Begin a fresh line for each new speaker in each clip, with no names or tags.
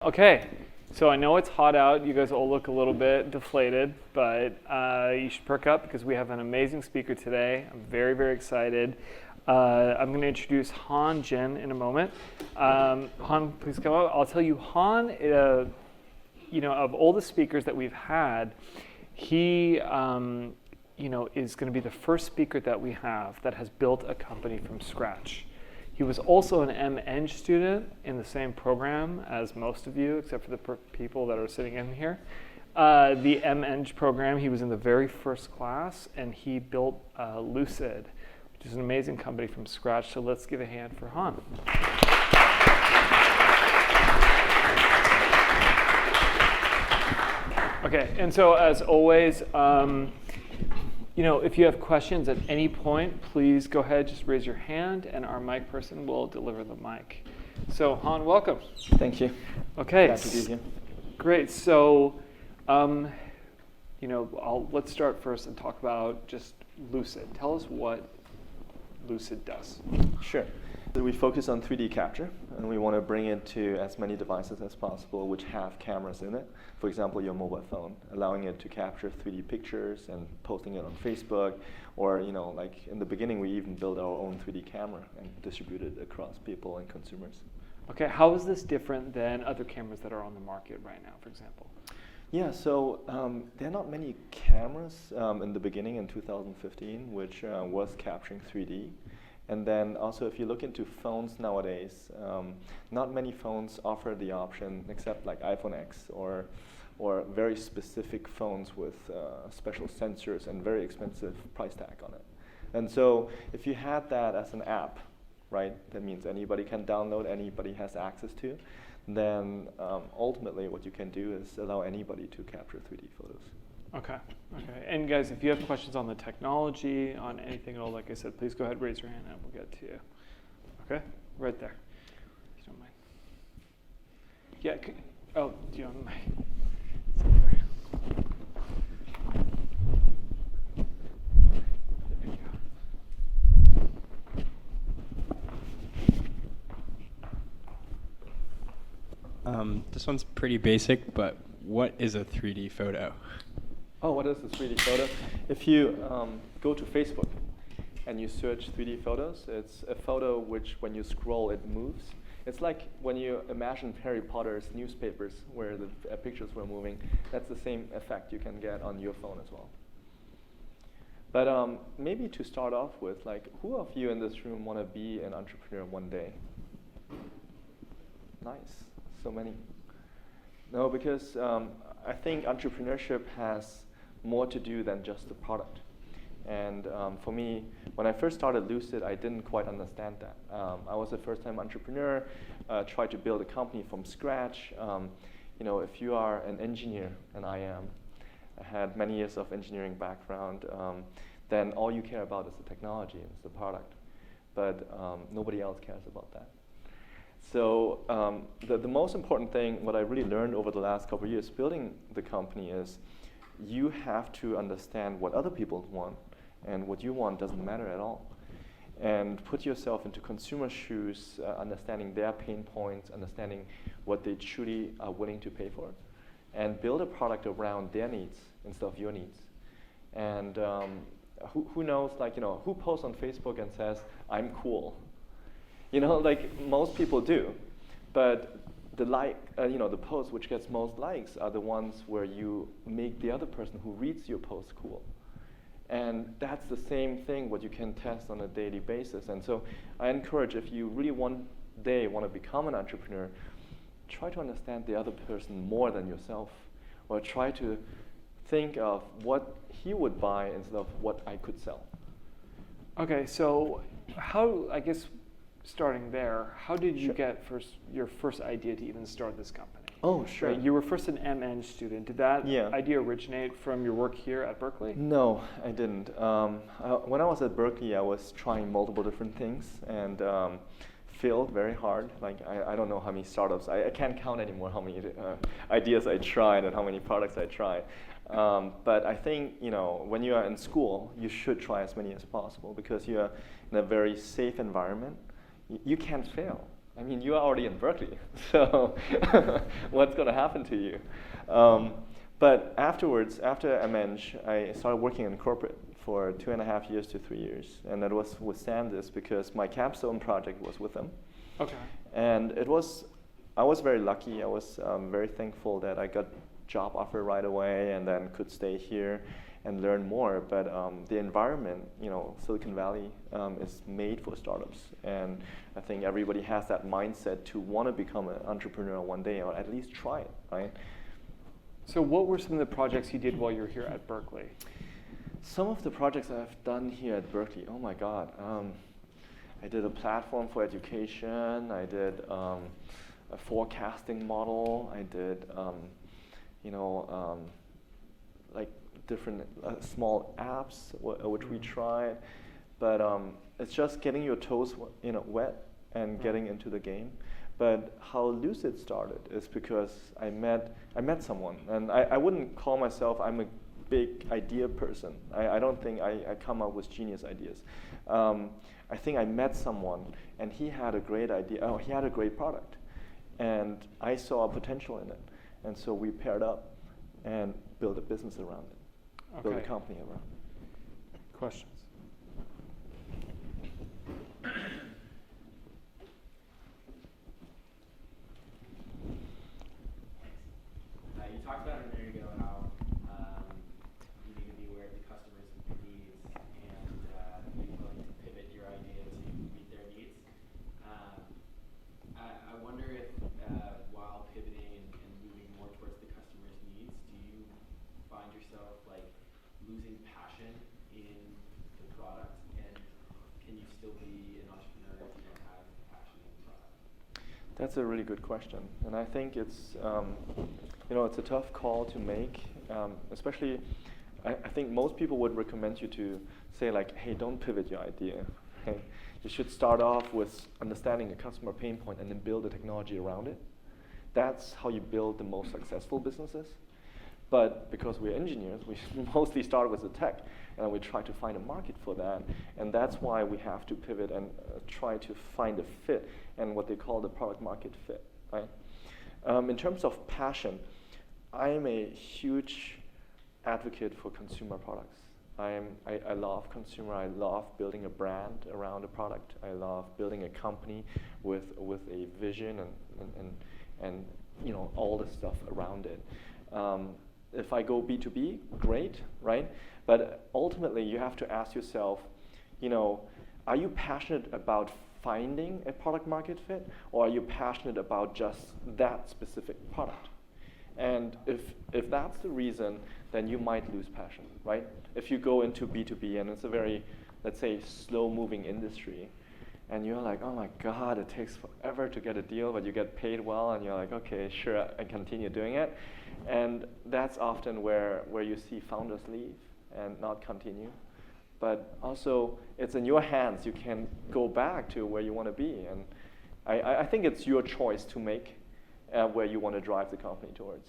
Okay, so I know it's hot out. You guys all look a little bit deflated, but you should perk up because we have an amazing speaker today. I'm very, very excited. I'm going to introduce Han Jin in a moment. Han, please come up. I'll tell you, Han, of all the speakers that we've had, he, is going to be the first speaker that we have that has built a company from scratch. He was also an MEng student in the same program as most of you, except for the people that are sitting in here. The MEng program, he was in the very first class, and he built Lucid, which is an amazing company from scratch. So let's give a hand for Han. Okay, and so as always, if you have questions at any point, please go ahead, just raise your hand, and our mic person will deliver the mic. So, Han, welcome.
Thank you.
Okay.
Glad to be here.
Great. So, let's start first and talk about just Lucid. Tell us what Lucid does.
Sure. So we focus on 3D capture, and we want to bring it to as many devices as possible which have cameras in it. For example, your mobile phone, allowing it to capture 3D pictures and posting it on Facebook. Or, like in the beginning, we even built our own 3D camera and distributed it across people and consumers.
Okay, how is this different than other cameras that are on the market right now, for example?
Yeah, so there are not many cameras in the beginning in 2015 which was capturing 3D. And then also, if you look into phones nowadays, not many phones offer the option except like iPhone X or very specific phones with special sensors and very expensive price tag on it. And so if you had that as an app, right, that means anybody can download, anybody has access to, then ultimately what you can do is allow anybody to capture 3D photos. Okay.
And guys, if you have questions on the technology, on anything at all, like I said, please go ahead, raise your hand, and we'll get to you. Okay? Right there. If you don't mind. Yeah. Do you want my? It's over there.
This one's pretty basic, but what is a 3D photo?
Oh, what is a 3D photo? If you go to Facebook and you search 3D photos, it's a photo which, when you scroll, it moves. It's like when you imagine Harry Potter's newspapers where the pictures were moving. That's the same effect you can get on your phone as well. But maybe to start off with, who of you in this room want to be an entrepreneur one day? Nice, so many. No, because I think entrepreneurship has more to do than just the product. And for me, when I first started Lucid, I didn't quite understand that. I was a first-time entrepreneur, tried to build a company from scratch. If you are an engineer, and I am, I had many years of engineering background, then all you care about is the technology and the product. But nobody else cares about that. So the most important thing, what I really learned over the last couple of years building the company is you have to understand what other people want, and what you want doesn't matter at all. And put yourself into consumer shoes, understanding their pain points, understanding what they truly are willing to pay for, and build a product around their needs instead of your needs. And who knows, who posts on Facebook and says, "I'm cool"? Most people do, but the post which gets most likes are the ones where you make the other person who reads your post cool. And that's the same thing what you can test on a daily basis. And so I encourage, if you really one day want to become an entrepreneur, try to understand the other person more than yourself, or try to think of what he would buy instead of what I could sell.
Okay, so starting there, how did you get your first idea to even start this company?
Oh, sure.
Right, you were first an MEng student. Did that idea originate from your work here at Berkeley?
No, I didn't. When I was at Berkeley, I was trying multiple different things and failed very hard. I don't know how many startups. I can't count anymore how many ideas I tried and how many products I tried. But I think when you are in school, you should try as many as possible because you are in a very safe environment. You can't fail. I mean, you are already in Berkeley, so what's going to happen to you? But afterwards, after Eng, I started working in corporate for 2.5 years to 3 years. And that was with SanDisk because my capstone project was with them.
Okay.
And I was very lucky. I was very thankful that I got job offer right away and then could stay here and learn more. But the environment, Silicon Valley is made for startups. And I think everybody has that mindset to want to become an entrepreneur one day, or at least try it, right?
So what were some of the projects you did while you were here at Berkeley?
Some of the projects I've done here at Berkeley, oh my God. I did a platform for education. I did a forecasting model. I did, like different small apps which we tried. But it's just getting your toes wet and getting into the game. But how Lucid started is because I met someone, and I wouldn't call myself I'm a big idea person. I don't think I come up with genius ideas. I think I met someone, and he had a great idea. Oh, he had a great product, and I saw a potential in it, and so we paired up and built a business around it, built a company around it.
Questions?
You talked about it a minute ago how you need to be aware of the customer's needs and be willing to pivot your idea to meet their needs. I wonder if while pivoting and moving more towards the customer's needs, do you find yourself like losing passion in the product, and can you still be an entrepreneur if you don't have passion in the product?
That's a really good question, and I think it's it's a tough call to make, especially. I think most people would recommend you to say like, hey, don't pivot your idea. Okay? You should start off with understanding a customer pain point and then build the technology around it. That's how you build the most successful businesses. But because we're engineers, we mostly start with the tech, and we try to find a market for that. And that's why we have to pivot and try to find a fit and what they call the product market fit. Right? In terms of passion, I'm a huge advocate for consumer products. I love consumer. I love building a brand around a product. I love building a company with a vision and all the stuff around it. If I go B2B, great, right? But ultimately, you have to ask yourself, are you passionate about finding a product market fit, or are you passionate about just that specific product? And if that's the reason, then you might lose passion, right? If you go into B2B and it's a very, let's say, slow-moving industry, and you're like, oh my God, it takes forever to get a deal, but you get paid well, and you're like, okay, sure, I continue doing it. And that's often where you see founders leave and not continue. But also, it's in your hands. You can go back to where you want to be. And I think it's your choice to make where you want to drive the company towards.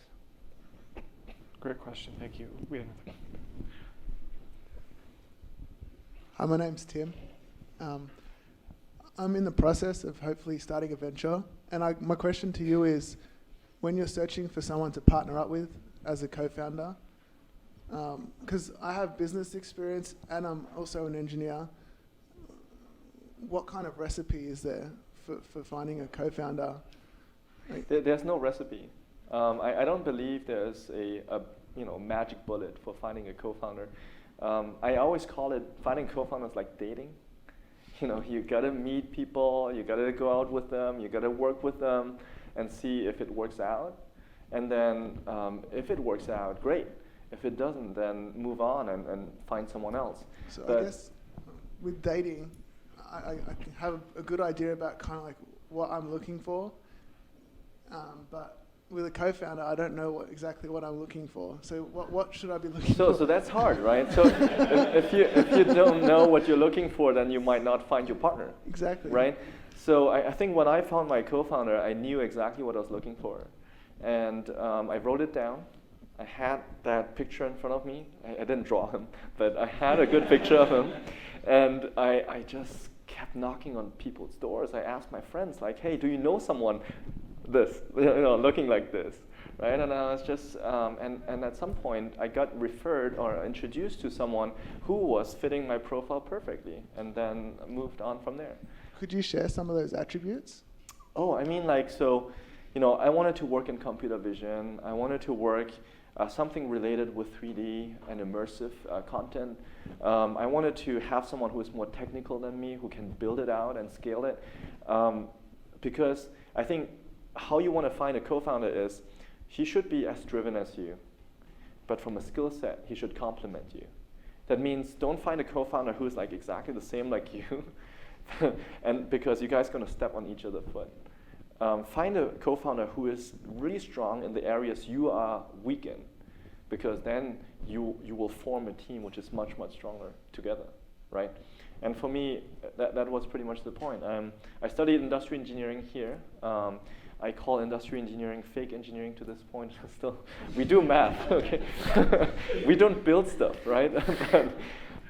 Great question. Thank you. We have another.
Hi, my name's Tim. I'm in the process of hopefully starting a venture. And my question to you is, when you're searching for someone to partner up with as a co-founder, because I have business experience and I'm also an engineer, what kind of recipe is there for finding a co-founder?
There's no recipe. I don't believe there's a magic bullet for finding a co-founder. I always call it finding co-founders like dating. You gotta meet people, you gotta go out with them, you gotta work with them, and see if it works out. And then if it works out, great. If it doesn't, then move on and find someone else.
So I guess with dating, I have a good idea about kind of like what I'm looking for. But with a co-founder, I don't know exactly what I'm looking for. So what should I be looking for?
So that's hard, right? So if you don't know what you're looking for, then you might not find your partner.
Exactly.
Right? So I think when I found my co-founder, I knew exactly what I was looking for. And I wrote it down. I had that picture in front of me. I didn't draw him, but I had a good picture of him. And I just kept knocking on people's doors. I asked my friends, like, hey, do you know someone looking like this? Right, and I was just, and at some point I got referred or introduced to someone who was fitting my profile perfectly, and then moved on from there.
Could you share some of those attributes?
Oh, I mean, like, so, I wanted to work in computer vision. I wanted to work something related with 3D and immersive content. I wanted to have someone who is more technical than me, who can build it out and scale it, because I think how you want to find a co-founder is, he should be as driven as you, but from a skill set, he should complement you. That means don't find a co-founder who's like exactly the same like you, and because you guys are going to step on each other's foot. Find a co-founder who is really strong in the areas you are weak in, because then you will form a team which is much, much stronger together, right? And for me, that was pretty much the point. I studied industrial engineering here. I call industrial engineering fake engineering to this point. Still, we do math, okay? We don't build stuff, right?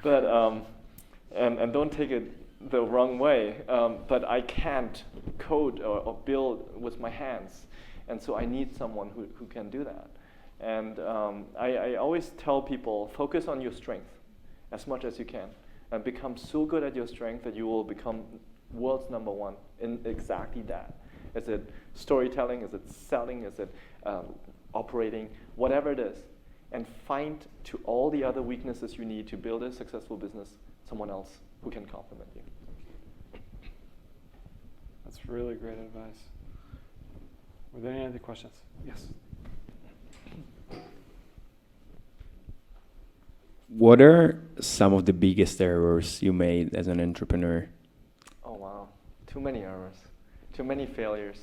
And don't take it the wrong way. But I can't code or build with my hands, and so I need someone who can do that. And I always tell people, focus on your strength as much as you can, and become so good at your strength that you will become world's #1 in exactly that. Is it storytelling? Is it selling? Is it operating? Whatever it is. And find to all the other weaknesses you need to build a successful business someone else who can complement you.
That's really great advice. Were there any other questions? Yes.
What are some of the biggest errors you made as an entrepreneur?
Oh wow, too many errors. Too many failures.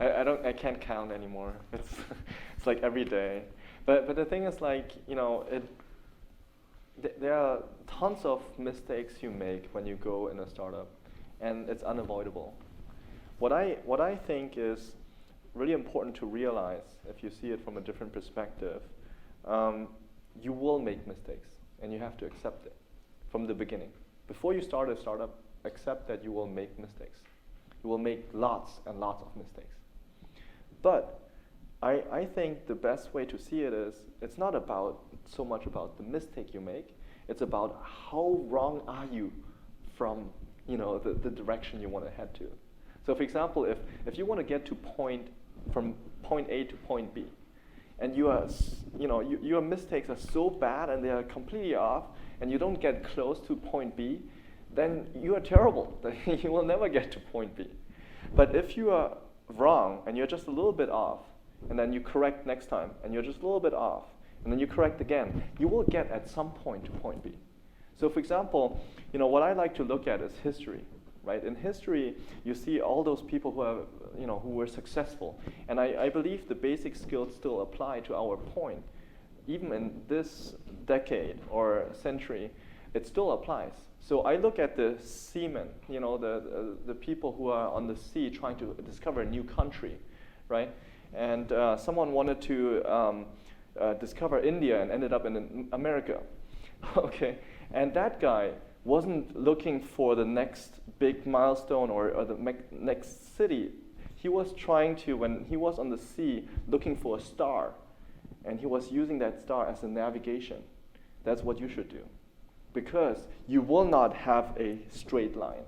I can't count anymore. It's like every day. But the thing is, like, there are tons of mistakes you make when you go in a startup, and it's unavoidable. What I think is really important to realize, if you see it from a different perspective, you will make mistakes, and you have to accept it from the beginning. Before you start a startup, accept that you will make mistakes. You will make lots and lots of mistakes. But I think the best way to see it is, it's not so much about the mistake you make, it's about how wrong are you from the direction you want to head to. So for example, if you want to get from point A to point B, and your mistakes are so bad and they are completely off, and you don't get close to point B, then you are terrible. You will never get to point B. But if you are wrong and you're just a little bit off, and then you correct next time, and you're just a little bit off, and then you correct again, you will get at some point to point B. So for example, what I like to look at is history, right? In history, you see all those people who were successful. And I believe the basic skills still apply to our point. Even in this decade or century, it still applies. So I look at the seamen, the people who are on the sea trying to discover a new country, right? And someone wanted to discover India and ended up in America, okay? And that guy wasn't looking for the next big milestone or the next city. He was trying to, when he was on the sea, looking for a star, and he was using that star as a navigation. That's what you should do. Because you will not have a straight line.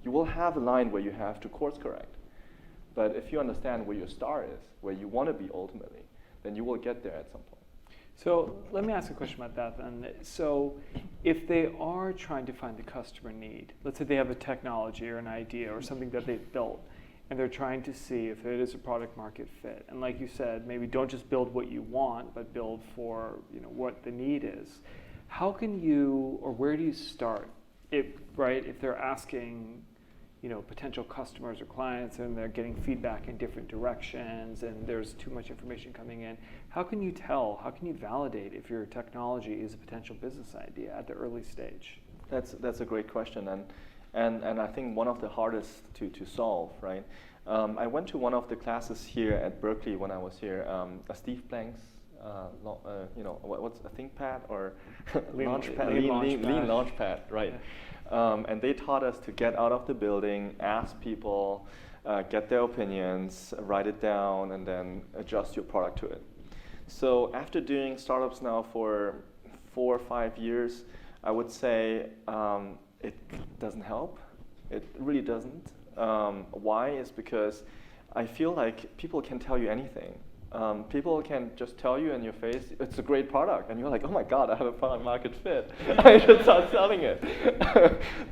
You will have a line where you have to course correct. But if you understand where your star is, where you want to be ultimately, then you will get there at some point.
So let me ask a question about that then. So if they are trying to find the customer need, let's say they have a technology or an idea or something that they've built, and they're trying to see if it is a product market fit. And like you said, maybe don't just build what you want, but build for what the need is. How can you, or where do you start? If they're asking potential customers or clients and they're getting feedback in different directions and there's too much information coming in, how can you validate if your technology is a potential business idea at the early stage?
That's a great question, and I think one of the hardest to solve, right? I went to one of the classes here at Berkeley when I was here, Steve Blank's, what's a ThinkPad or
Lean
Launchpad?
Launchpad.
Lean Launchpad, right? And they taught us to get out of the building, ask people, get their opinions, write it down, and then adjust your product to it. So after doing startups now for 4 or 5 years, I would say it doesn't help. It really doesn't. Why? Is because I feel like people can tell you anything. People can just tell you in your face, it's a great product, and you're like, oh my God, I have a product market fit. I should start selling it.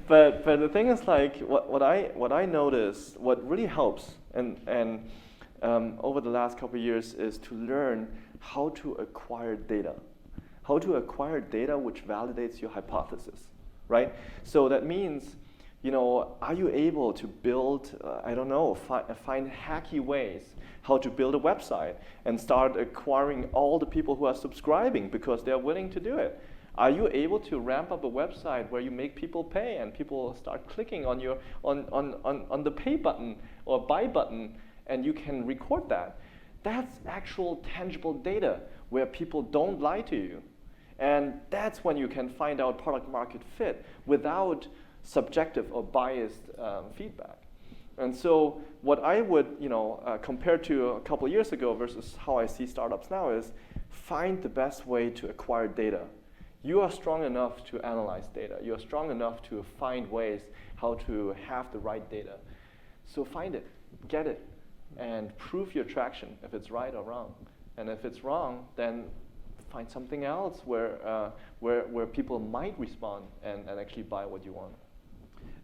but the thing is, like, what I notice, what really helps, and over the last couple of years, is to learn how to acquire data. How to acquire data which validates your hypothesis, right? So that means, you know, are you able to build, I don't know, find hacky ways how to build a website and start acquiring all the people who are subscribing because they're willing to do it? Are you able to ramp up a website where you make people pay and people start clicking on your on the pay button or buy button, and you can record that? That's actual tangible data where people don't lie to you. And that's when you can find out product market fit without subjective or biased feedback. And so what I would, compare to a couple of years ago versus how I see startups now is find the best way to acquire data. You are strong enough to analyze data. You're strong enough to find ways how to have the right data. So find it, get it, and prove your traction if it's right or wrong. And if it's wrong, then find something else where people might respond and actually buy what you want.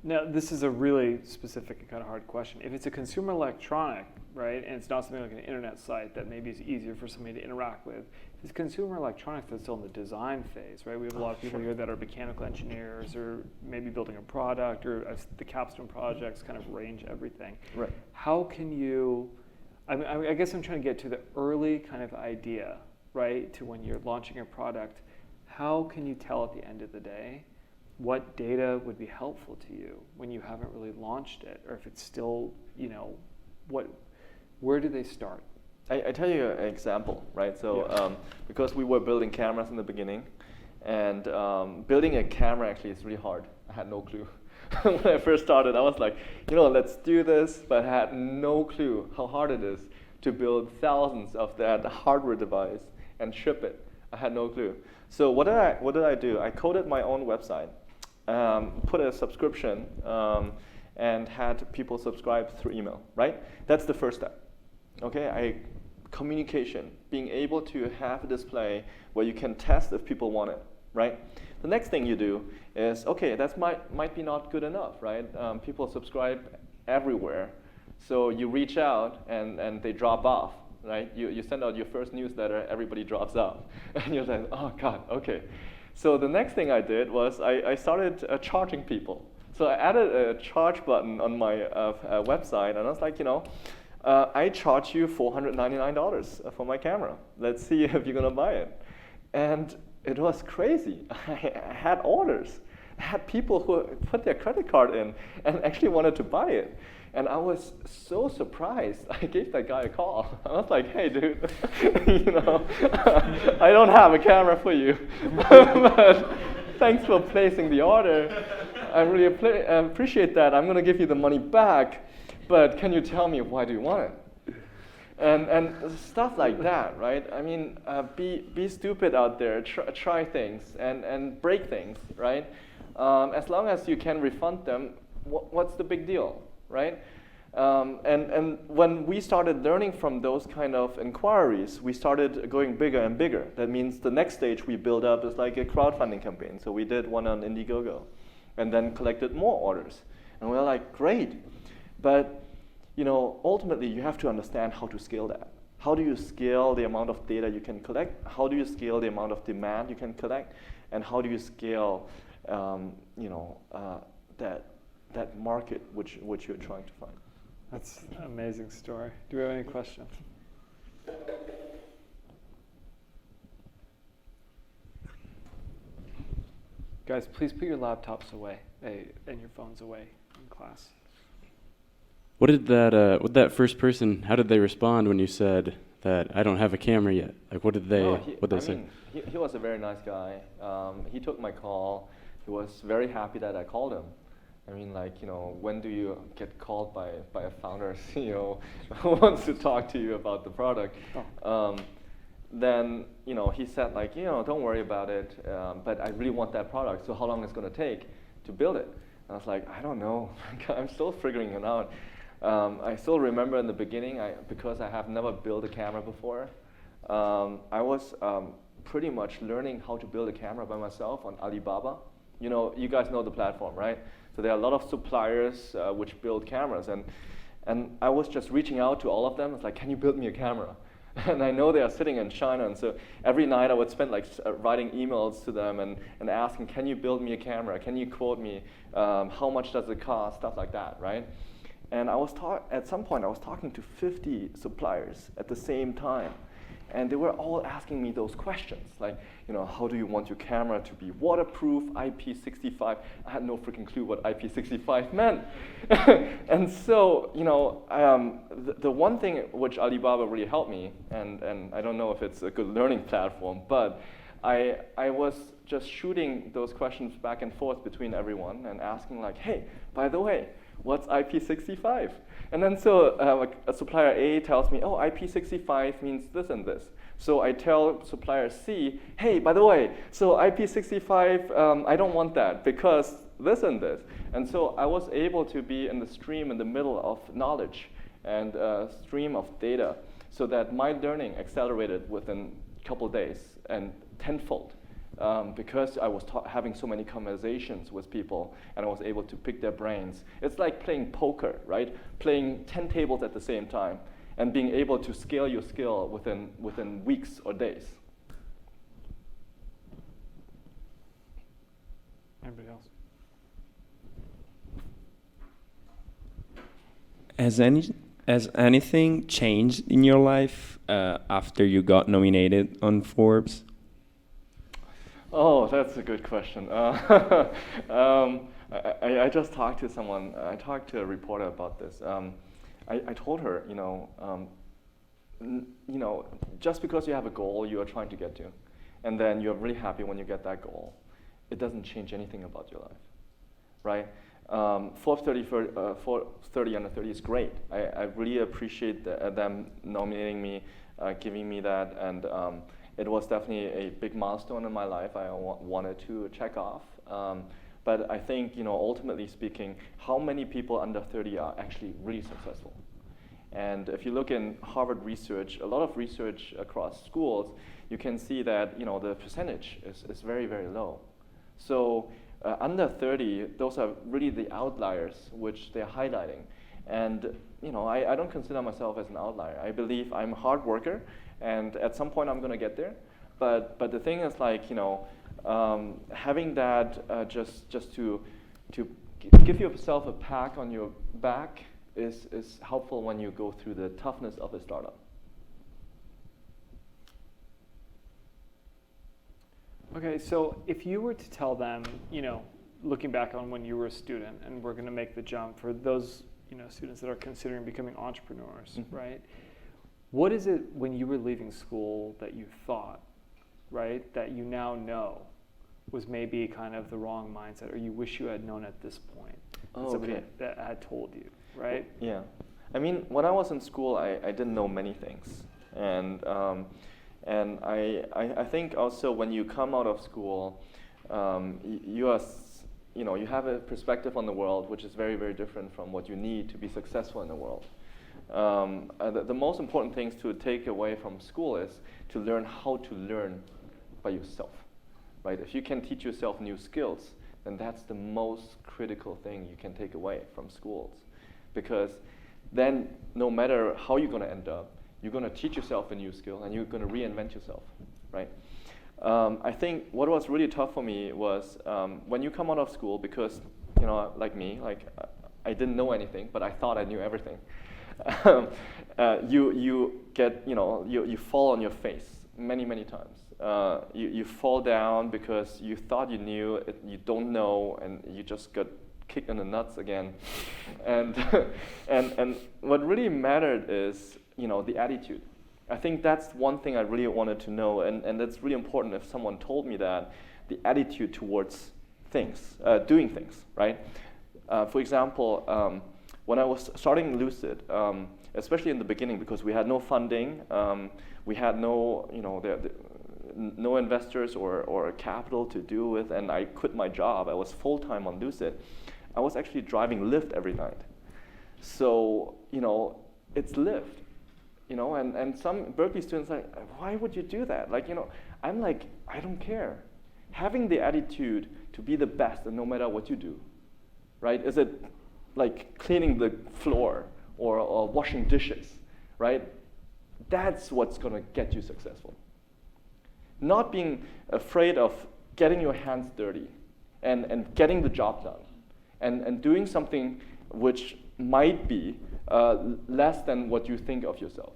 Now, this is a really specific and kind of hard question. If it's a consumer electronic, right, and it's not something like an internet site that maybe is easier for somebody to interact with, if it's consumer electronics that's still in the design phase, right? We have a lot of people here that are mechanical engineers or maybe building a product, or the capstone projects kind of range everything.
Right.
How can you, I guess I'm trying to get to the early kind of idea, right, to when you're launching a product. How can you tell at the end of the day what data would be helpful to you when you haven't really launched it, or if it's still, where do they start?
I tell you an example, right? So because we were building cameras in the beginning, and building a camera actually is really hard. I had no clue. When I first started, I was like, let's do this, but I had no clue how hard it is to build thousands of that hardware device and ship it. I had no clue. So what did I do? I coded my own website, put a subscription, and had people subscribe through email, right? That's the first step. Okay, communication, being able to have a display where you can test if people want it, right? The next thing you do is, okay, that might be not good enough, right? People subscribe everywhere, so you reach out and they drop off, right? You send out your first newsletter, everybody drops off, and you're like, oh God, okay. So the next thing I did was I started charging people. So I added a charge button on my website, and I was like, I charge you $499 for my camera. Let's see if you're gonna buy it. And it was crazy. I had orders. I had people who put their credit card in and actually wanted to buy it. And I was so surprised. I gave that guy a call. I was like, hey, dude, I don't have a camera for you, but thanks for placing the order. I really appreciate that. I'm going to give you the money back, but can you tell me why do you want it? And stuff like that, right? I mean, be stupid out there, try things, and break things, right? As long as you can refund them, what's the big deal? Right? And when we started learning from those kind of inquiries, we started going bigger and bigger. That means the next stage we build up is like a crowdfunding campaign. So we did one on Indiegogo and then collected more orders. And we were like, great. But ultimately you have to understand how to scale that. How do you scale the amount of data you can collect? How do you scale the amount of demand you can collect? And how do you scale that market which you're trying to find?
That's an amazing story. Do we have any questions? Guys, please put your laptops away and your phones away in class.
What did that first person, how did they respond when you said that I don't have a camera yet? Like, what did they say?
He was a very nice guy. He took my call. He he was very happy that I called him. I mean, like, when do you get called by a founder, CEO who wants to talk to you about the product? Then, he said, like, don't worry about it, but I really want that product, so how long is it going to take to build it? And I was like, I don't know. I'm still figuring it out. I still remember in the beginning, because I have never built a camera before, I was pretty much learning how to build a camera by myself on Alibaba. You guys know the platform, right? So there are a lot of suppliers which build cameras, and I was just reaching out to all of them. It's like, can you build me a camera? And I know they are sitting in China, and so every night I would spend like writing emails to them and asking, can you build me a camera? Can you quote me? How much does it cost? Stuff like that, right? And at some point I was talking to 50 suppliers at the same time. And they were all asking me those questions, like, how do you want your camera to be waterproof, IP65? I had no freaking clue what IP65 meant. And so, the one thing which Alibaba really helped me, and I don't know if it's a good learning platform, but I was just shooting those questions back and forth between everyone and asking, like, hey, by the way, what's IP65? And then so like a supplier A tells me, oh, IP65 means this and this. So I tell supplier C, hey, by the way, so IP65, I don't want that because this and this. And so I was able to be in the stream in the middle of knowledge and stream of data so that my learning accelerated within a couple of days and tenfold. Because I was having so many conversations with people and I was able to pick their brains. It's like playing poker, right? Playing 10 tables at the same time and being able to scale your skill within weeks or days.
Anybody else?
Has anything changed in your life after you got nominated on Forbes?
Oh, that's a good question. I just talked to someone. I talked to a reporter about this. I told her, just because you have a goal you are trying to get to, and then you're really happy when you get that goal, it doesn't change anything about your life, right? Forbes 30 under 30 is great. I really appreciate them nominating me, giving me that, and it was definitely a big milestone in my life I wanted to check off. But I think, ultimately speaking, how many people under 30 are actually really successful? And if you look in Harvard research, a lot of research across schools, you can see that, the percentage is very, very low. So under 30, those are really the outliers which they're highlighting. And, I don't consider myself as an outlier. I believe I'm a hard worker, and at some point I'm going to get there. But the thing is, like, having that just to give yourself a pat on your back is helpful when you go through the toughness of a startup.
Okay, so if you were to tell them, looking back on when you were a student, and we're going to make the jump for those, students that are considering becoming entrepreneurs,
Mm-hmm.
right? What is it when you were leaving school that you thought, right, that you now know was maybe kind of the wrong mindset, or you wish you had known at this point? Somebody that had told you, right?
Yeah. I mean, when I was in school, I didn't know many things. And I think also when you come out of school, you have a perspective on the world which is very, very different from what you need to be successful in the world. The most important things to take away from school is to learn how to learn by yourself, right? If you can teach yourself new skills, then that's the most critical thing you can take away from schools. Because then no matter how you're going to end up, you're going to teach yourself a new skill and you're going to reinvent yourself, right? I think what was really tough for me was when you come out of school, because, like me, I didn't know anything, but I thought I knew everything. You get, you fall on your face many, many times. You fall down because you thought you knew it, you don't know, and you just got kicked in the nuts again. And what really mattered is, the attitude. I think that's one thing I really wanted to know, and that's really important. If someone told me that, the attitude towards things, doing things, right? For example, when I was starting Lucid, especially in the beginning, because we had no funding, we had no, no investors or capital to do with, and I quit my job. I was full-time on Lucid. I was actually driving Lyft every night. So, it's Lyft, and some Berkeley students are like, why would you do that? I'm like, I don't care. Having the attitude to be the best and no matter what you do, right? Is it like cleaning the floor or washing dishes, right? That's what's going to get you successful. Not being afraid of getting your hands dirty and getting the job done and doing something which might be less than what you think of yourself.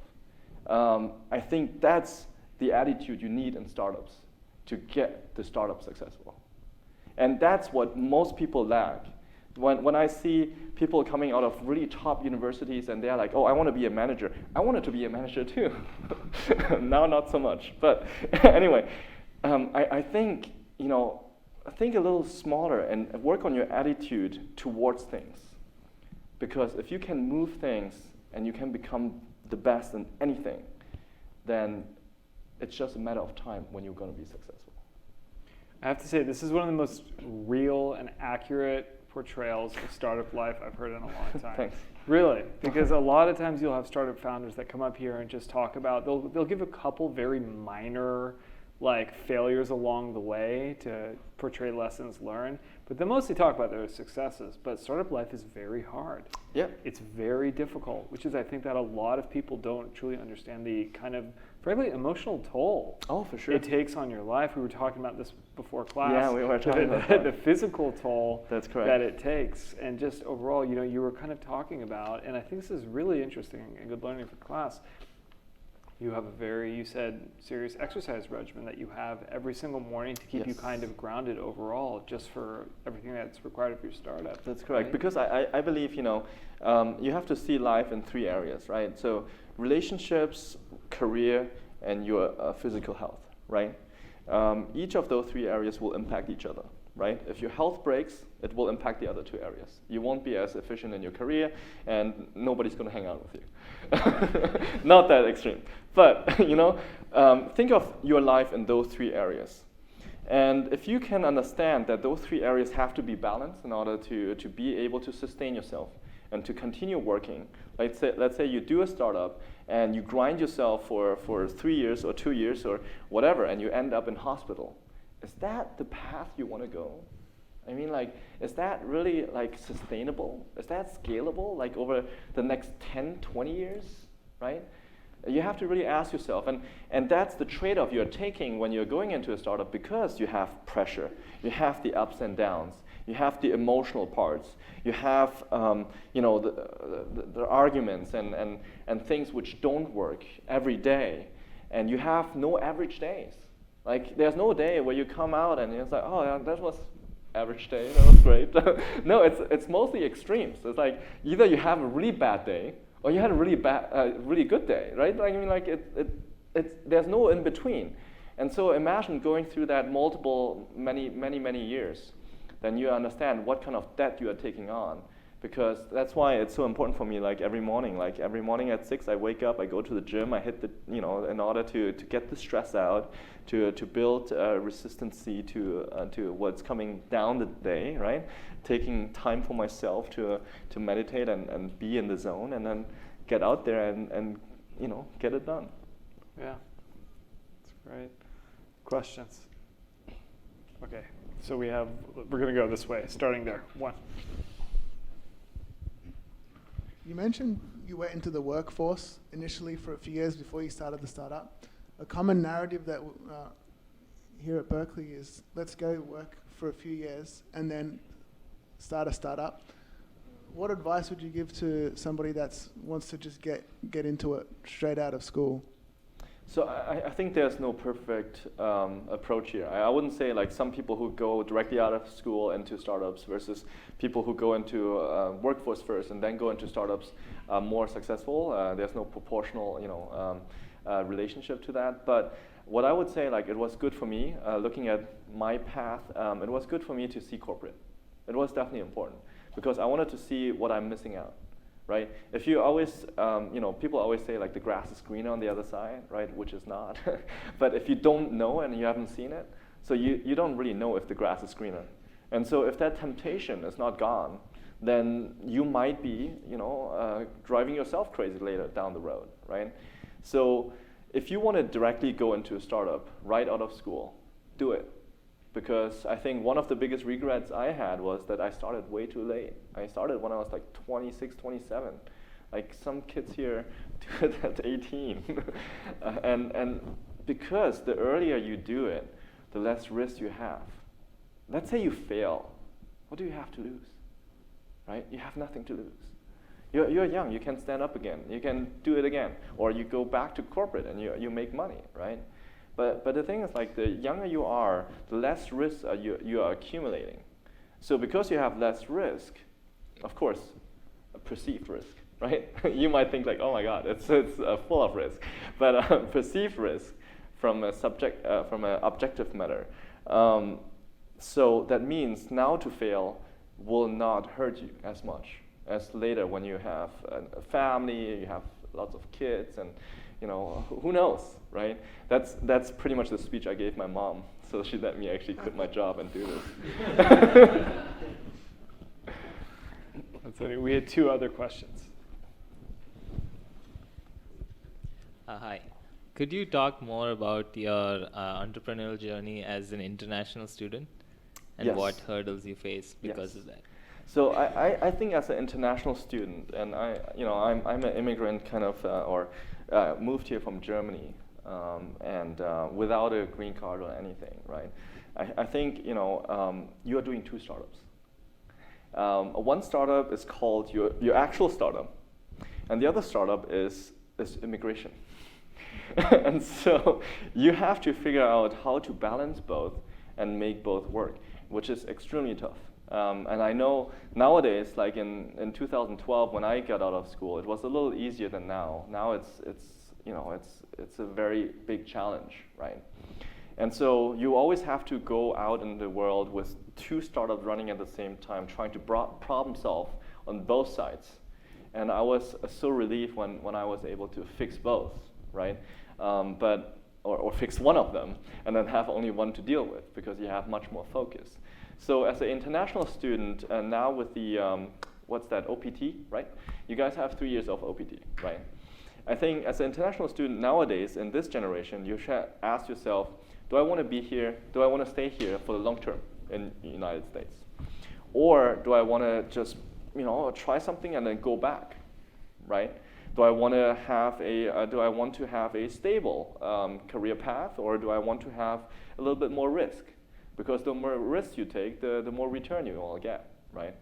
I think that's the attitude you need in startups to get the startup successful. And that's what most people lack. When I see people coming out of really top universities and they're like, oh, I want to be a manager. I wanted to be a manager too. Now not so much. But anyway, I think, think a little smaller and work on your attitude towards things. Because if you can move things and you can become the best in anything, then it's just a matter of time when you're going to be successful.
I have to say, this is one of the most real and accurate portrayals of startup life I've heard in a long time.
Thanks.
Really, because a lot of times you'll have startup founders that come up here and just talk about, they'll give a couple very minor failures along the way to portray lessons learned, but they mostly talk about their successes. But startup life is very hard.
Yeah.
It's very difficult, which is I think that a lot of people don't truly understand the kind of frankly emotional toll
for sure
it takes on your life. We were talking about this before class.
Yeah, we were talking about that.
The physical toll
That's correct.
that it takes, and just overall, you were kind of talking about, and I think this is really interesting and good learning for class. You have you said, serious exercise regimen that you have every single morning to keep you kind of grounded overall, just for everything that's required of your startup.
That's correct, right? Because I believe, you have to see life in 3 areas, right? So relationships, career, and your physical health, right? Each of those 3 areas will impact each other, right? If your health breaks, it will impact the other 2 areas. You won't be as efficient in your career, and nobody's going to hang out with you. Not that extreme. But, think of your life in those 3 areas. And if you can understand that those 3 areas have to be balanced in order to be able to sustain yourself and to continue working. Let's say you do a startup and you grind yourself for 3 years or 2 years or whatever, and you end up in hospital. Is that the path you want to go? I mean, is that really sustainable? Is that scalable over the next 10, 20 years, right? You have to really ask yourself, and that's the trade-off you're taking when you're going into a startup, because you have pressure, you have the ups and downs, you have the emotional parts, you have the arguments and things which don't work every day, and you have no average days. There's no day where you come out and it's like, oh, yeah, that was average day, that was great. No, it's mostly extremes. It's either you have a really bad day or you had a really good day, right? There's no in between. And so imagine going through that many years. Then you understand what kind of debt you are taking on. Because that's why it's so important for me, every morning. Every morning at 6, I wake up, I go to the gym, I hit in order to get the stress out, to build resistancy to what's coming down the day, right? Taking time for myself to meditate and be in the zone, and then get out there and get it done.
Yeah, that's great. Questions? Okay, so we're going to go this way, starting there. 1.
You mentioned you went into the workforce initially for a few years before you started the startup. A common narrative that here at Berkeley is, let's go work for a few years and then start a startup. What advice would you give to somebody that wants to just get into it straight out of school?
So I think there's no perfect approach here. I wouldn't say some people who go directly out of school into startups versus people who go into workforce first and then go into startups are more successful. There's no proportional relationship to that. But what I would say, it was good for me looking at my path, it was good for me to see corporate. It was definitely important because I wanted to see what I'm missing out, right? If you always, people always say like the grass is greener on the other side, right? Which is not. But if you don't know and you haven't seen it, so you don't really know if the grass is greener. And so if that temptation is not gone, then you might be, driving yourself crazy later down the road, right? So if you want to directly go into a startup right out of school, do it. Because I think one of the biggest regrets I had was that I started way too late. I started when I was like 26, 27. Like some kids here do it at 18. And because the earlier you do it, the less risk you have. Let's say you fail. What do you have to lose? Right? You have nothing to lose. You're young, you can stand up again. You can do it again. Or you go back to corporate and you make money, right? But the thing is, like, the younger you are, the less risk you are accumulating. So because you have less risk, of course, a perceived risk, right? You might think like, oh my God, it's full of risk. But perceived risk from an objective matter. So that means now to fail will not hurt you as much as later when you have a family, you have lots of kids, and who knows, right? That's pretty much the speech I gave my mom, so she let me actually quit my job and do this.
That's funny. We had 2 other questions.
Hi. Could you talk more about your entrepreneurial journey as an international student and
Yes.
what hurdles you face because
Yes.
of that?
So I think as an international student, and I'm an immigrant kind of, moved here from Germany, and without a green card or anything, right? I think you are doing 2 startups. One startup is called your actual startup, and the other startup is immigration. And so you have to figure out how to balance both and make both work, which is extremely tough. And I know nowadays, like in 2012 when I got out of school, it was a little easier than now. Now it's a very big challenge, right? And so you always have to go out in the world with 2 startups running at the same time, trying to problem solve on both sides. And I was so relieved when I was able to fix both, right? Or fix one of them and then have only one to deal with because you have much more focus. So as an international student, now with the, what's that, OPT, right? You guys have 3 years of OPT, right? I think as an international student nowadays, in this generation, you should ask yourself, do I want to be here? Do I want to stay here for the long term in the United States? Or do I want to just, try something and then go back, right? Do I want to have a stable career path, or do I want to have a little bit more risk? Because the more risk you take, the more return you will get, right?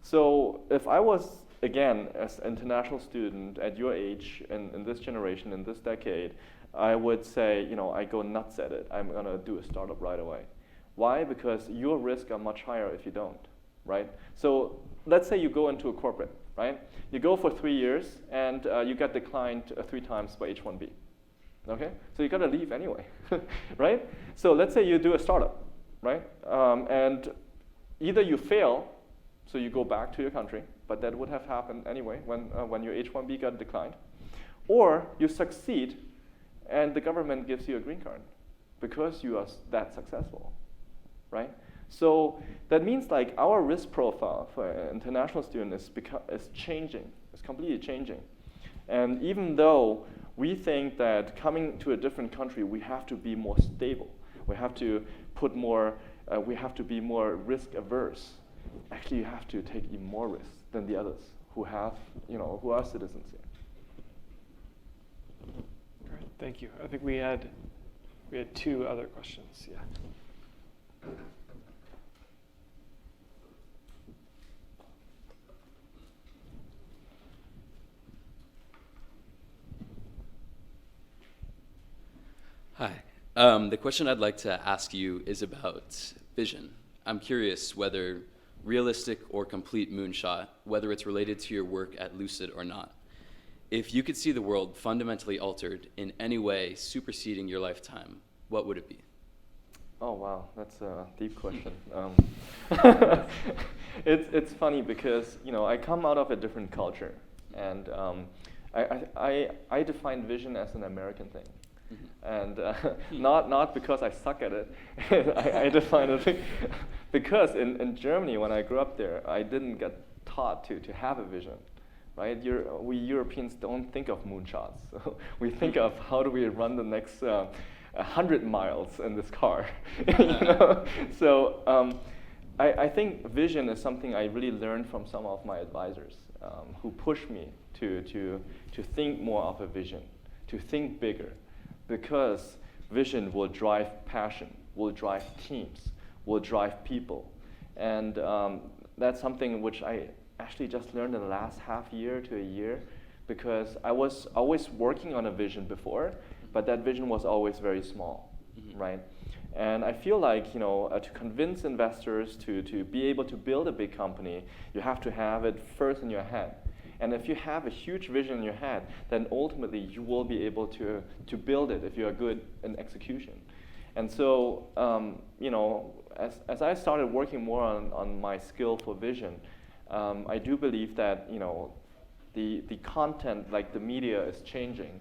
So if I was, again, as an international student at your age, in this generation, in this decade, I would say, I go nuts at it. I'm going to do a startup right away. Why? Because your risks are much higher if you don't, right? So let's say you go into a corporate, right? You go for 3 years, and you get declined 3 times by H-1B. Okay? So you got to leave anyway, right? So let's say you do a startup, right? And either you fail, so you go back to your country, but that would have happened anyway when your H-1B got declined, or you succeed, and the government gives you a green card because you are that successful, right? So that means like our risk profile for an international student is changing. It's completely changing. And even though we think that coming to a different country, we have to be more stable. We have to put more. We have to be more risk averse. Actually, you have to take even more risks than the others who are citizens here.
Great, thank you. I think we had 2 other questions. Yeah.
Hi. The question I'd like to ask you is about vision. I'm curious whether realistic or complete moonshot, whether it's related to your work at Lucid or not. If you could see the world fundamentally altered in any way superseding your lifetime, what would it be?
Oh wow, that's a deep question. It's funny because I come out of a different culture, and I define vision as an American thing, and not because I suck at it. I define it because in Germany, when I grew up there, I didn't get taught to have a vision. Right? We Europeans don't think of moonshots. So we think of how do we run the next 100 miles in this car. So I think vision is something I really learned from some of my advisors who pushed me to think more of a vision, to think bigger, because vision will drive passion, will drive teams, will drive people. And that's something which I actually just learned in the last half year to a year, because I was always working on a vision before, but that vision was always very small, right? And I feel like to convince investors to be able to build a big company, you have to have it first in your head. And if you have a huge vision in your head, then ultimately you will be able to build it if you are good in execution. And so as I started working more on my skill for vision, I do believe that the content, like the media, is changing.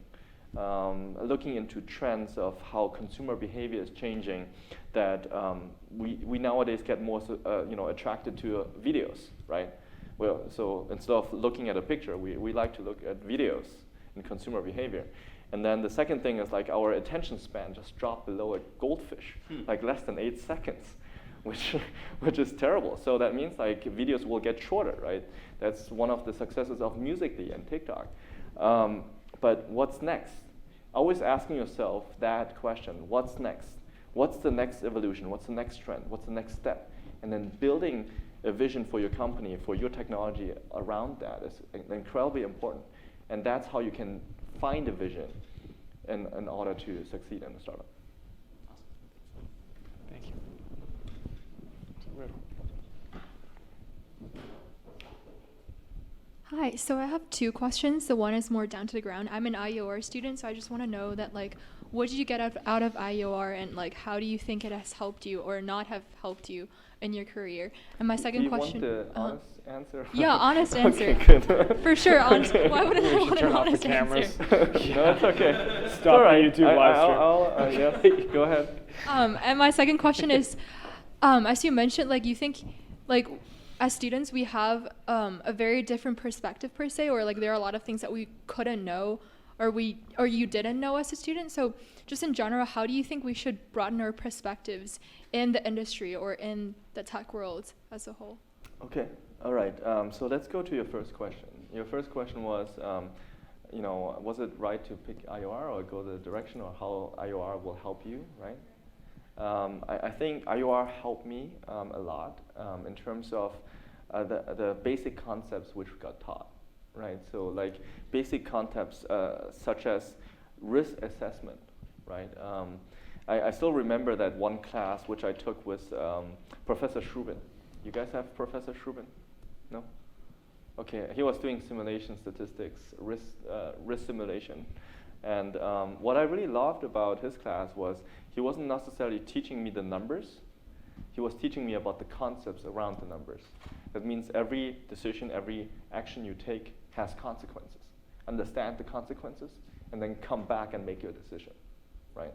Looking into trends of how consumer behavior is changing, that we nowadays get more attracted to videos, right? Well, so instead of looking at a picture, we like to look at videos in consumer behavior. And then the second thing is like our attention span just dropped below a goldfish, like less than 8 seconds. Which is terrible. So that means like videos will get shorter, right? That's one of the successes of Musical.ly and TikTok. But what's next? Always asking yourself that question: what's next? What's the next evolution? What's the next trend? What's the next step? And then building a vision for your company, for your technology around that is incredibly important. And that's how you can find a vision in order to succeed in a startup.
Thank you.
Hi, so I have 2 questions. The one is more down to the ground. I'm an IOR student, so I just want to know that what did you get out of IOR, and how do you think it has helped you or not have helped you in your career? And my second question.
Do you want the honest answer?
Yeah, honest answer.
Okay, good.
For sure, honest. Why wouldn't I want an
Turn off the
honest
cameras.
answer?
No, it's okay.
Stop
All
the
right.
YouTube live stream.
Yes, go ahead.
And my second question is, as you mentioned, you think, as students, we have a very different perspective per se, or there are a lot of things that we couldn't know, or you didn't know as a student. So just in general, how do you think we should broaden our perspectives in the industry or in the tech world as a whole?
Okay, all right. So let's go to your first question. Your first question was, was it right to pick IOR or go the direction, or how IOR will help you, right? I think IOR helped me a lot in terms of the basic concepts which got taught, right? So basic concepts such as risk assessment, right? I still remember that one class which I took with Professor Shrubin. You guys have Professor Shrubin? No? Okay, he was doing simulation statistics, risk simulation. And what I really loved about his class was he wasn't necessarily teaching me the numbers. He was teaching me about the concepts around the numbers. That means every decision, every action you take has consequences. Understand the consequences, and then come back and make your decision, right?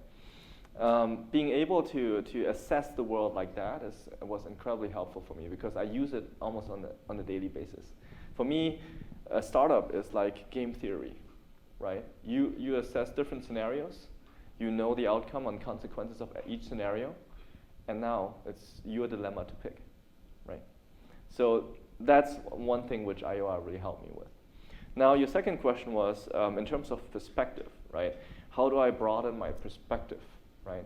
Being able to assess the world like that was incredibly helpful for me, because I use it almost on a daily basis. For me, a startup is like game theory, right? You assess different scenarios, you know the outcome and consequences of each scenario, and now it's your dilemma to pick, right? So that's one thing which IOR really helped me with. Now your second question was in terms of perspective, right? How do I broaden my perspective, right?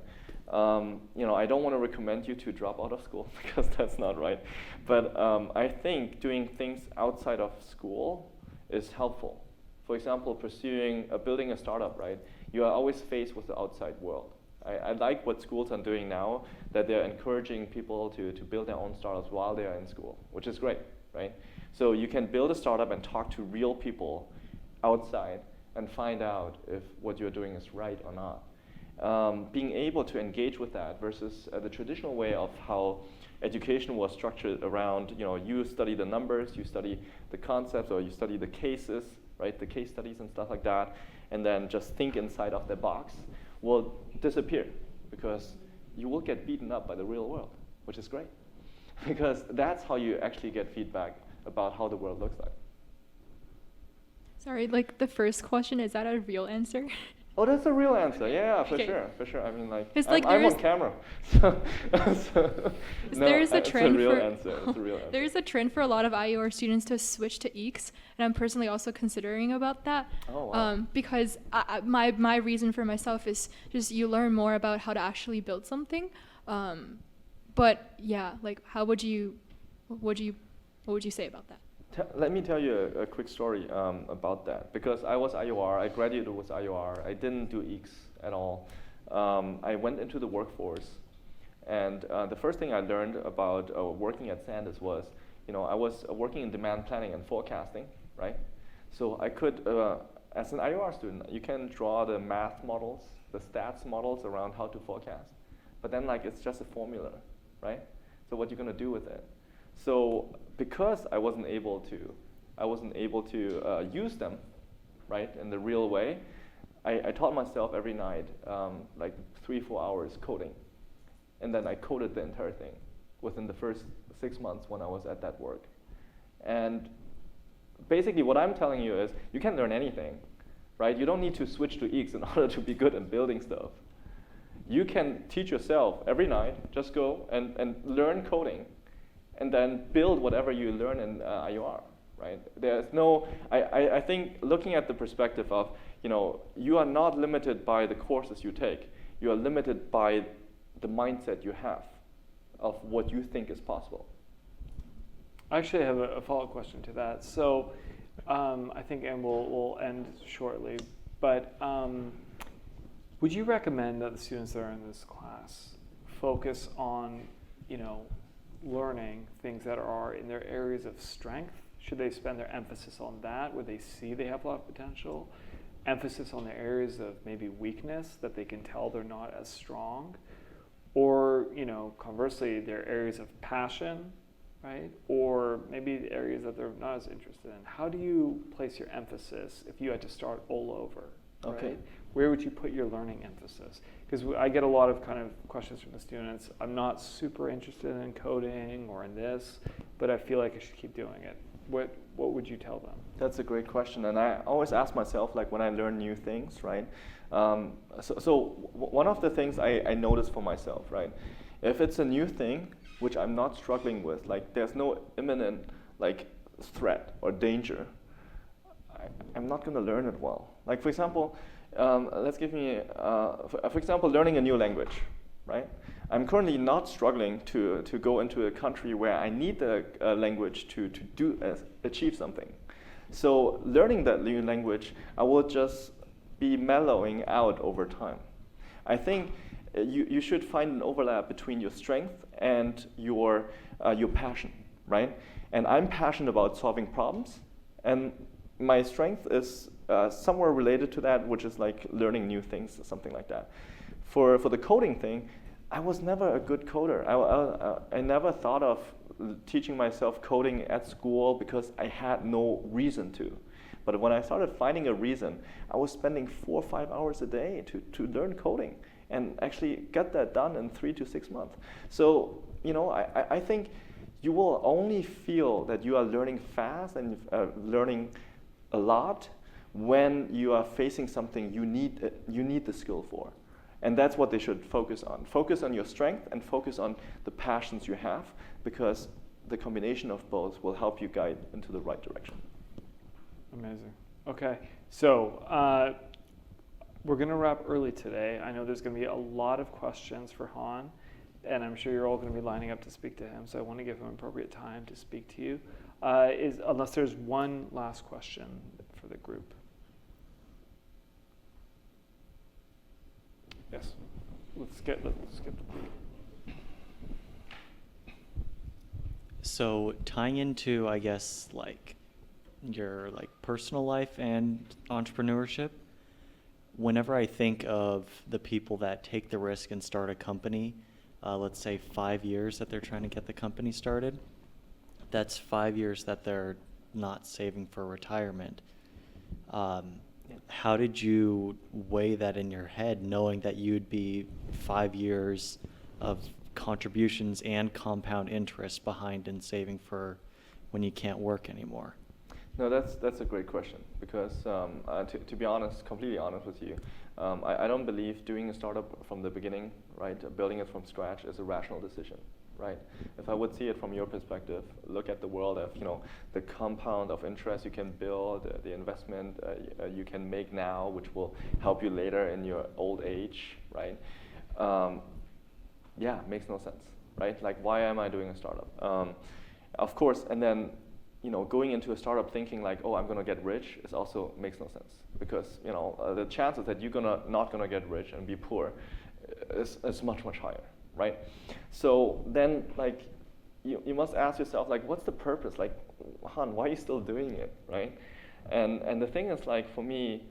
I don't want to recommend you to drop out of school because that's not right. But I think doing things outside of school is helpful. For example, building a startup, right? You are always faced with the outside world. I like what schools are doing now, that they're encouraging people to build their own startups while they are in school, which is great, right? So you can build a startup and talk to real people outside and find out if what you're doing is right or not. being able to engage with that versus the traditional way of how education was structured around, you study the numbers, you study the concepts, or you study the cases, right, the case studies and stuff like that, and then just think inside of the box, will disappear because you will get beaten up by the real world, which is great. Because that's how you actually get feedback about how the world looks like.
Sorry, like the first question, is that a real answer?
Oh, that's a real answer. Yeah, for
Okay.
sure. I mean, like,
It's
I'm,
like
I'm
there's-
on camera. No,
There's a trend
it's a real
for
answer. It's a real answer.
there's a trend for a lot of IUR students to switch to EECS, and I'm personally also considering about that.
Oh, wow.
Because my reason for myself is just you learn more about how to actually build something. But yeah, like what would you say about that?
Let me tell you a quick story about that. Because I was IUR, I graduated with IUR, I didn't do EECS at all. I went into the workforce, and the first thing I learned about working at Sandus was, I was working in demand planning and forecasting, right? So I could, as an IUR student, you can draw the math models, the stats models around how to forecast. But then it's just a formula, right? So what you're gonna do with it? So because I wasn't able to use them, right, in the real way, I taught myself every night, 3-4 hours coding. And then I coded the entire thing within the first 6 months when I was at that work. And basically what I'm telling you is you can learn anything, right? You don't need to switch to EECS in order to be good at building stuff. You can teach yourself every night, just go and learn coding, and then build whatever you learn in IUR, right? There's no, I think looking at the perspective of, you are not limited by the courses you take. You are limited by the mindset you have of what you think is possible.
I actually have a follow-up question to that. So I think, and we'll end shortly, but would you recommend that the students that are in this class focus on, learning things that are in their areas of strength? Should they spend their emphasis on that, where they see they have a lot of potential? Emphasis on the areas of maybe weakness that they can tell they're not as strong? Or, conversely, their areas of passion, right? Or maybe the areas that they're not as interested in. How do you place your emphasis if you had to start all over?
Okay.
Right? Where would you put your learning emphasis? Because I get a lot of kind of questions from the students. I'm not super interested in coding or in this, but I feel like I should keep doing it. What would you tell them?
That's a great question, and I always ask myself, when I learn new things, right? So one of the things I notice for myself, right? If it's a new thing, which I'm not struggling with, there's no imminent, threat or danger, I'm not going to learn it well. For example, for example, learning a new language, right? I'm currently not struggling to go into a country where I need the language to achieve something. So learning that new language, I will just be mellowing out over time. I think you should find an overlap between your strength and your passion, right? And I'm passionate about solving problems, and my strength is somewhere related to that, which is learning new things or something like that. For the coding thing, I was never a good coder. I never thought of teaching myself coding at school because I had no reason to. But when I started finding a reason, I was spending 4 or 5 hours a day to learn coding and actually get that done in 3 to 6 months. So, I think you will only feel that you are learning fast and learning a lot when you are facing something you need the skill for. And that's what they should focus on. Focus on your strength and focus on the passions you have, because the combination of both will help you guide into the right direction.
Amazing. Okay, so we're going to wrap early today. I know there's going to be a lot of questions for Han, and I'm sure you're all going to be lining up to speak to him, so I want to give him appropriate time to speak to you. Unless there's one last question for the group. Yes. Let's skip the
So tying into, I guess, your personal life and entrepreneurship, whenever I think of the people that take the risk and start a company, let's say 5 years that they're trying to get the company started, that's 5 years that they're not saving for retirement. How did you weigh that in your head, knowing that you'd be 5 years of contributions and compound interest behind in saving for when you can't work anymore?
No, that's a great question, because to be honest, completely honest with you, I don't believe doing a startup from the beginning, right, building it from scratch is a rational decision, right? If I would see it from your perspective, look at the world of, the compound of interest you can build, the investment you can make now, which will help you later in your old age, right? Yeah, makes no sense, right? Like, why am I doing a startup? Of course, and then, going into a startup thinking like, oh, I'm gonna get rich, is also makes no sense, because the chances that you're not gonna get rich and be poor is much, much higher, right? So then, like, you must ask yourself, like, what's the purpose? Like, Han, why are you still doing it, right? And the thing is, like, for me,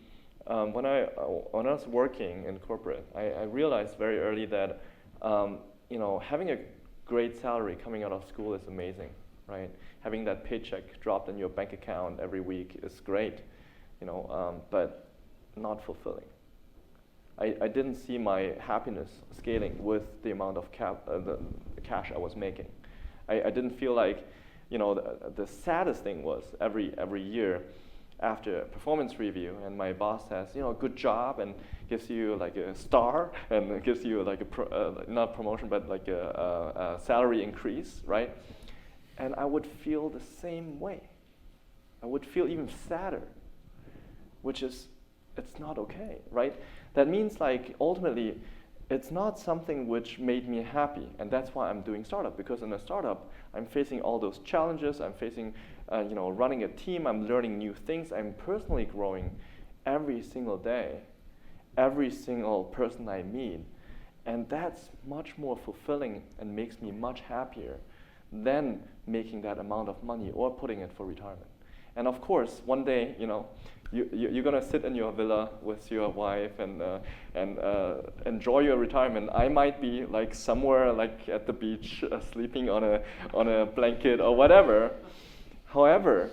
when I was working in corporate, I realized very early that having a great salary coming out of school is amazing, right? Having that paycheck dropped in your bank account every week is great, but not fulfilling. I didn't see my happiness scaling with the amount of the cash I was making. I didn't feel like, the saddest thing was every year after a performance review, and my boss says, good job, and gives you like a star, and gives you like not promotion, but like a salary increase, right? And I would feel the same way. I would feel even sadder, which is, it's not okay, right? That means, like, ultimately, it's not something which made me happy, and that's why I'm doing startup, because in a startup, I'm facing all those challenges, I'm facing, running a team, I'm learning new things, I'm personally growing every single day, every single person I meet, and that's much more fulfilling and makes me much happier than making that amount of money or putting it for retirement. And of course, one day, you're gonna sit in your villa with your wife and enjoy your retirement. I might be like somewhere like at the beach, sleeping on a blanket or whatever. However,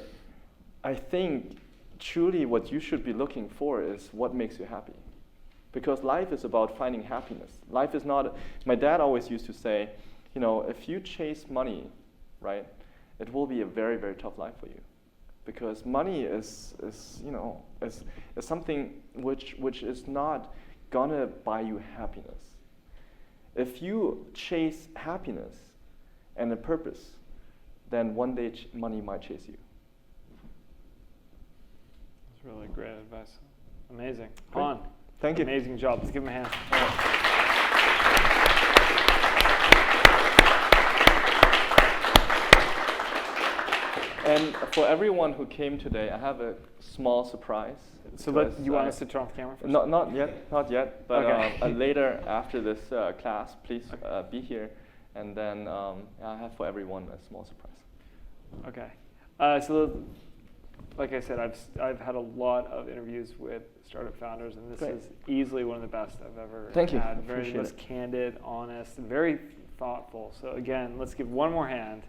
I think truly what you should be looking for is what makes you happy, because life is about finding happiness. Life is not. My dad always used to say, if you chase money, right, it will be a very, very tough life for you. Because money is something which is not gonna buy you happiness. If you chase happiness and a purpose, then one day money might chase you.
That's really great advice. Amazing.
Great.
Han,
thank you.
Amazing job. Let's give him a hand.
And for everyone who came today, I have a small surprise.
So you want us to turn off the camera first?
Not yet. But
okay.
Later after this class, please be here, and then I have for everyone a small surprise.
Okay. So, like I said, I've had a lot of interviews with startup founders, and this is easily one of the best I've ever had. Very just candid, honest, and very thoughtful. So again, let's give one more hand.